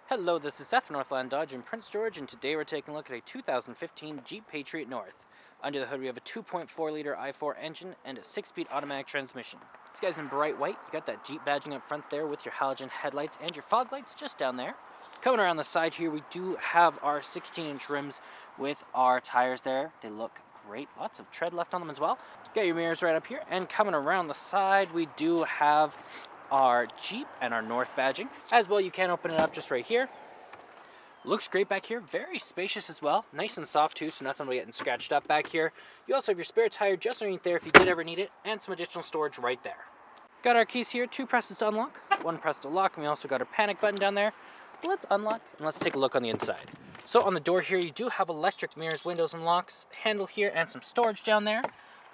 Hello, this is Seth from Northland Dodge in Prince George, and today we're taking a look at a 2015 Jeep Patriot North. Under the hood we have a 2.4-liter i4 engine and a 6-speed automatic transmission. This guy's in bright white. You got that Jeep badging up front there with your halogen headlights and your fog lights just down there. Coming around the side here, we do have our 16-inch rims with our tires there. They look great. Lots of tread left on them as well. Got your mirrors right up here, and coming around the side we do have our Jeep and our North badging. As well, you can open it up just right here. Looks great back here, very spacious as well. Nice and soft too, so nothing will be getting scratched up back here. You also have your spare tire just underneath there if you did ever need it, and some additional storage right there. Got our keys here, 2 presses to unlock, 1 press to lock, and we also got our panic button down there. Let's unlock and let's take a look on the inside. So on the door here, you do have electric mirrors, windows, and locks, handle here, and some storage down there.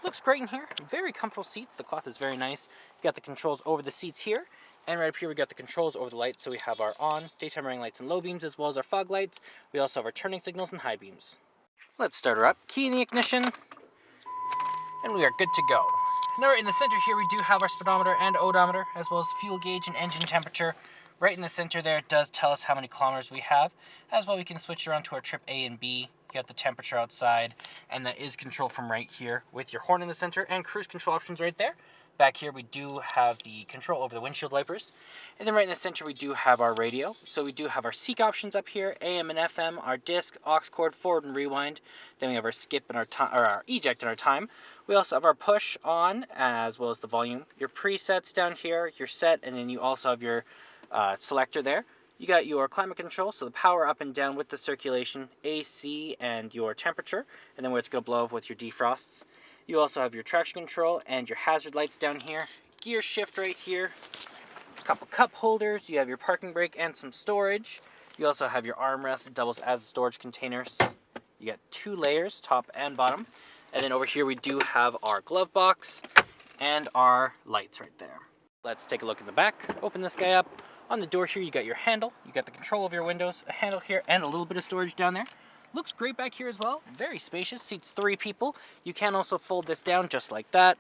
Looks great in here. Very comfortable seats. The cloth is very nice. You got the controls over the seats here. And right up here we got the controls over the lights. So we have our on, daytime running lights and low beams, as well as our fog lights. We also have our turning signals and high beams. Let's start her up. Key in the ignition. And we are good to go. Now right in the center here we do have our speedometer and odometer, as well as fuel gauge and engine temperature. Right in the center there it does tell us how many kilometers we have. As well, we can switch around to our trip A and B. You got the temperature outside, and that is controlled from right here with your horn in the center and cruise control options right there. Back here we do have the control over the windshield wipers. And then right in the center we do have our radio. So we do have our seek options up here, AM and FM, our disc, aux cord, forward and rewind. Then we have our skip and our eject and our time. We also have our push on, as well as the volume. Your presets down here, your set, and then you also have your selector there. You got your climate control, so the power up and down with the circulation, AC, and your temperature, and then where it's going to blow with your defrosts. You also have your traction control and your hazard lights down here. Gear shift right here. A couple cup holders. You have your parking brake and some storage. You also have your armrest. It doubles as storage containers. You got 2 layers, top and bottom. And then over here we do have our glove box and our lights right there. Let's take a look in the back. Open this guy up. On the door here, you got your handle, you got the control of your windows, a handle here, and a little bit of storage down there. Looks great back here as well. Very spacious, seats 3 people. You can also fold this down just like that.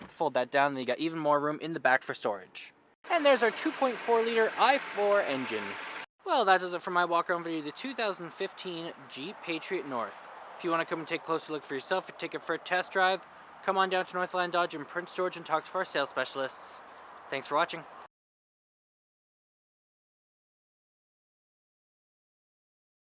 Fold that down, and you got even more room in the back for storage. And there's our 2.4-liter i4 engine. Well, that does it for my walk-around video of the 2015 Jeep Patriot North. If you want to come and take a closer look for yourself and take it for a test drive, come on down to Northland Dodge in Prince George and talk to our sales specialists. Thanks for watching.